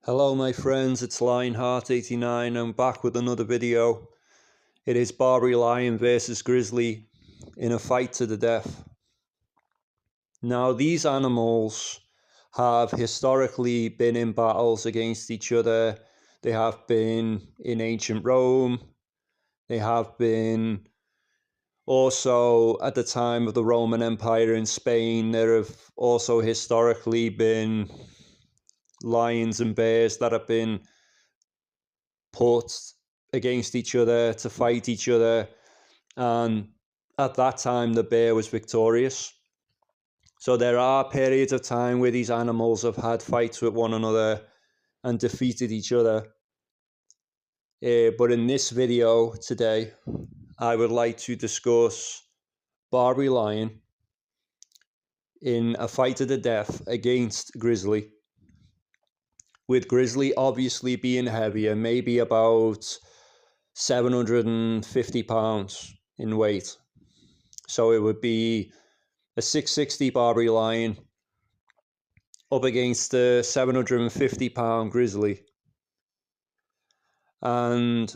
Hello my friends, it's Lionheart89. I'm back with another video. It is Barbary lion versus Grizzly in a fight to the death. Now these animals have historically been in battles against each other. They have been in ancient Rome. They have been also at the time of the Roman Empire in Spain. There have also historically been lions and bears that have been put against each other to fight each other, and at that time the bear was victorious. So there are periods of time where these animals have had fights with one another and defeated each other. But in this video today, I would like to discuss Barbary lion in a fight to the death against Grizzly, with Grizzly obviously being heavier, maybe about 750 pounds in weight. So it would be a 660 Barbary lion up against a 750 pound Grizzly. And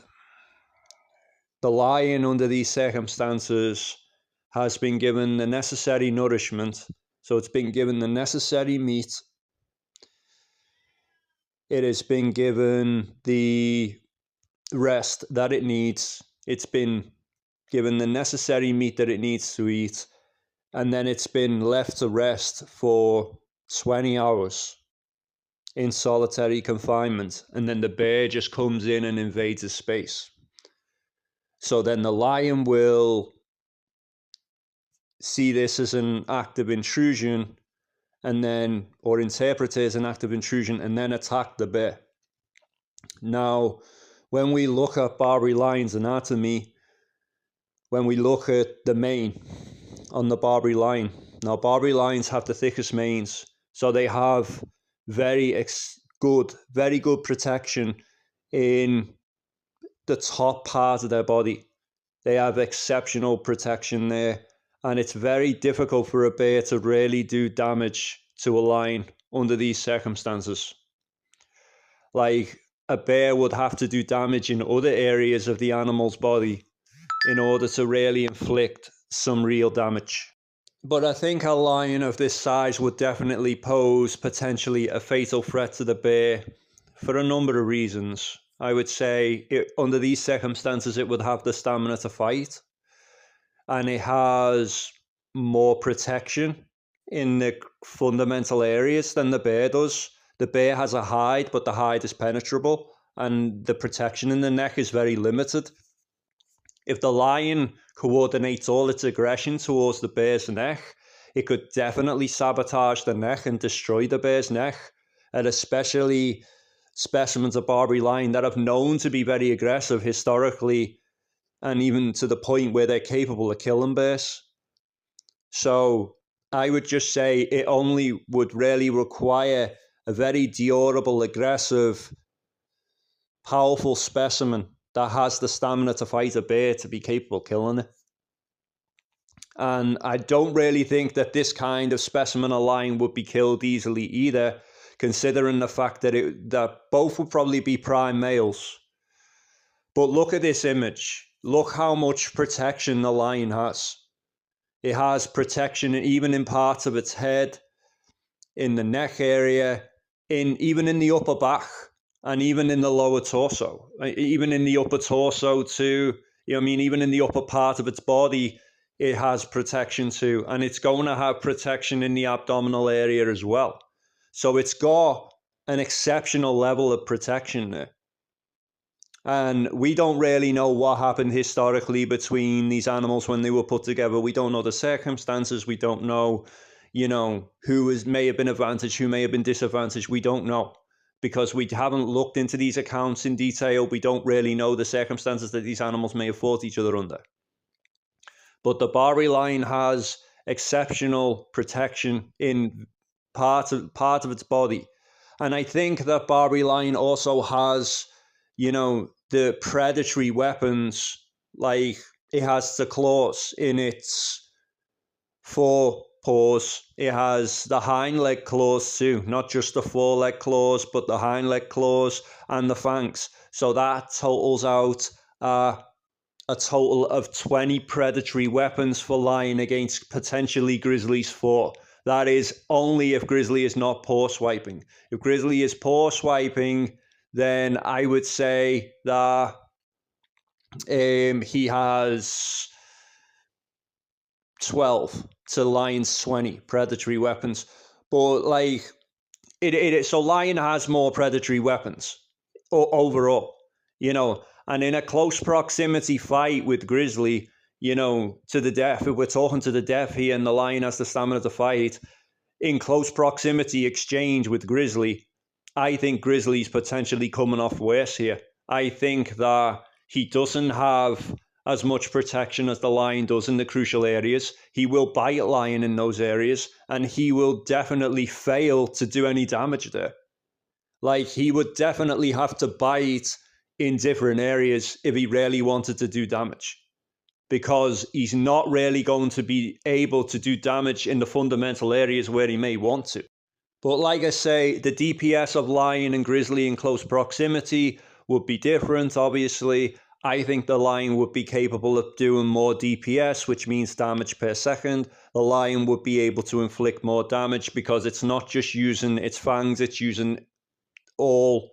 the lion under these circumstances has been given the necessary nourishment. So it's been given the necessary meat. It has been given the rest that it needs. It's been given the necessary meat that it needs to eat. And then it's been left to rest for 20 hours in solitary confinement. And then the bear just comes in and invades his space. So then the lion will see this as an act of intrusion, and then, or interpret it as an act of intrusion, and then attack the bear. Now, when we look at Barbary lion's anatomy, when we look at the mane on the Barbary lion, now Barbary lions have the thickest manes, so they have very good protection in the top part of their body. They have exceptional protection there, and it's very difficult for a bear to really do damage to a lion under these circumstances. Like, a bear would have to do damage in other areas of the animal's body in order to really inflict some real damage. But I think a lion of this size would definitely pose potentially a fatal threat to the bear for a number of reasons. I would say under these circumstances it would have the stamina to fight, and it has more protection in the fundamental areas than the bear does. The bear has a hide, but the hide is penetrable, and the protection in the neck is very limited. If the lion coordinates all its aggression towards the bear's neck, it could definitely sabotage the neck and destroy the bear's neck. And especially specimens of Barbary lion that have known to be very aggressive historically, and even to the point where they're capable of killing bears. So I would just say it only would really require a very durable, aggressive, powerful specimen that has the stamina to fight a bear to be capable of killing it. And I don't really think that this kind of specimen of lion would be killed easily either, considering the fact that both would probably be prime males. But look at this image. Look how much protection the lion has. It has protection even in parts of its head, in the neck area, even in the upper back, and even in the lower torso, even in the upper torso too. Even in the upper part of its body, it has protection too, and it's going to have protection in the abdominal area as well. So it's got an exceptional level of protection there. And we don't really know what happened historically between these animals when they were put together. We don't know the circumstances. We don't know, who may have been advantaged, who may have been disadvantaged. We don't know, because we haven't looked into these accounts in detail. We don't really know the circumstances that these animals may have fought each other under. But the Barbary lion has exceptional protection in part of its body. And I think that Barbary lion also has, the predatory weapons, like it has the claws in its for paws. It has the hind leg claws too, not just the foreleg claws, but the hind leg claws and the fangs. So that totals out a total of 20 predatory weapons for lion against potentially Grizzly's 4. That is only if Grizzly is not paw swiping. If Grizzly is paw swiping, then I would say that he has 12 to lion's 20 predatory weapons. But like so lion has more predatory weapons overall, and in a close proximity fight with Grizzly, to the death, if we're talking to the death here and the lion has the stamina to fight, in close proximity exchange with Grizzly, I think Grizzly's potentially coming off worse here. I think that he doesn't have as much protection as the lion does in the crucial areas. He will bite lion in those areas, and he will definitely fail to do any damage there. Like, he would definitely have to bite in different areas if he really wanted to do damage, because he's not really going to be able to do damage in the fundamental areas where he may want to. But like I say, the DPS of lion and Grizzly in close proximity would be different, obviously. I think the lion would be capable of doing more DPS, which means damage per second. The lion would be able to inflict more damage because it's not just using its fangs, it's using all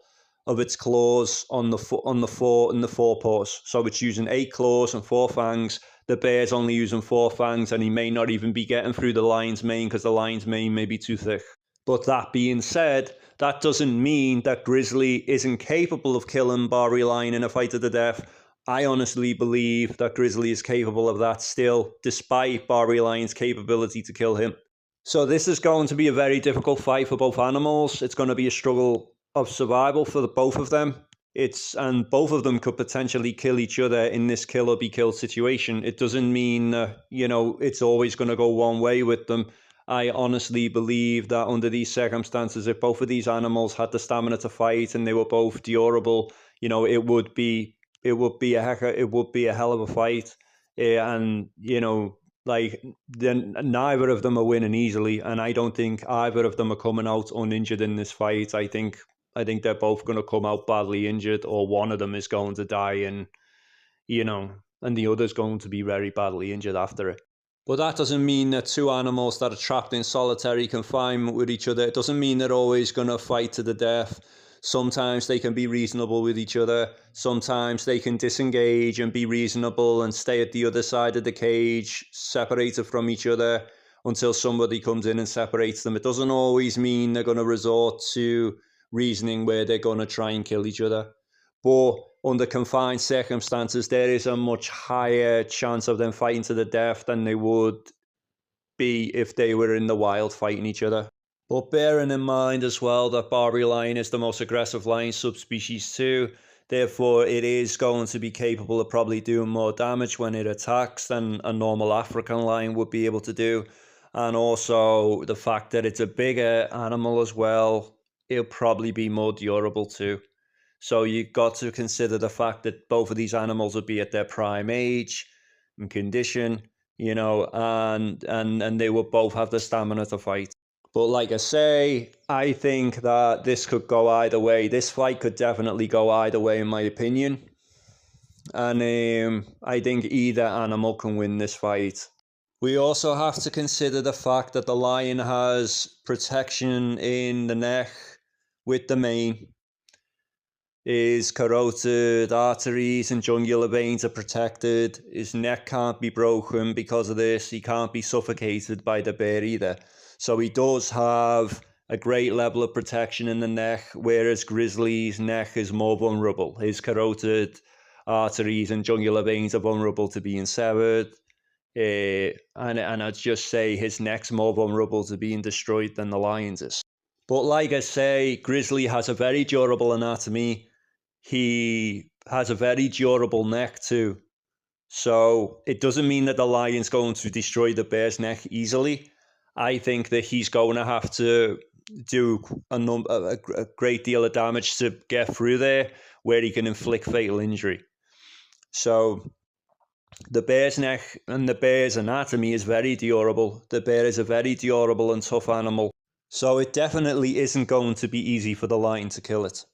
of its claws on the four paws. So it's using 8 claws and 4 fangs. The bear's only using 4 fangs, and he may not even be getting through the lion's mane because the lion's mane may be too thick. But that being said, that doesn't mean that Grizzly isn't capable of killing Barbary lion in a fight to the death. I honestly believe that Grizzly is capable of that still, despite Barbary lion's capability to kill him. So this is going to be a very difficult fight for both animals. It's going to be a struggle of survival for both of them. And both of them could potentially kill each other in this kill or be killed situation. It doesn't mean it's always going to go one way with them. I honestly believe that under these circumstances, if both of these animals had the stamina to fight and they were both durable, it would be a hell of a fight. Then neither of them are winning easily, and I don't think either of them are coming out uninjured in this fight. I think they're both going to come out badly injured, or one of them is going to die, and the other's going to be very badly injured after it. But that doesn't mean that two animals that are trapped in solitary confinement with each other, it doesn't mean they're always going to fight to the death. Sometimes they can be reasonable with each other. Sometimes they can disengage and be reasonable and stay at the other side of the cage, separated from each other until somebody comes in and separates them. It doesn't always mean they're going to resort to reasoning where they're going to try and kill each other. But under confined circumstances, there is a much higher chance of them fighting to the death than they would be if they were in the wild fighting each other. But bearing in mind as well that Barbary lion is the most aggressive lion subspecies too, therefore it is going to be capable of probably doing more damage when it attacks than a normal African lion would be able to do. And also the fact that it's a bigger animal as well, it'll probably be more durable too. So you've got to consider the fact that both of these animals would be at their prime age and condition, and they will both have the stamina to fight. But like I say, I think that this could go either way. This fight could definitely go either way, in my opinion. And I think either animal can win this fight. We also have to consider the fact that the lion has protection in the neck with the mane. His carotid arteries and jugular veins are protected. His neck can't be broken because of this. He can't be suffocated by the bear either. So he does have a great level of protection in the neck, whereas Grizzly's neck is more vulnerable. His carotid arteries and jugular veins are vulnerable to being severed. And I'd just say his neck's more vulnerable to being destroyed than the lion's is. But like I say, Grizzly has a very durable anatomy. He has a very durable neck too. So it doesn't mean that the lion's going to destroy the bear's neck easily. I think that he's going to have to do a great deal of damage to get through there where he can inflict fatal injury. So The bear's neck and the bear's anatomy is very durable. The bear is a very durable and tough animal, so it definitely isn't going to be easy for the lion to kill it.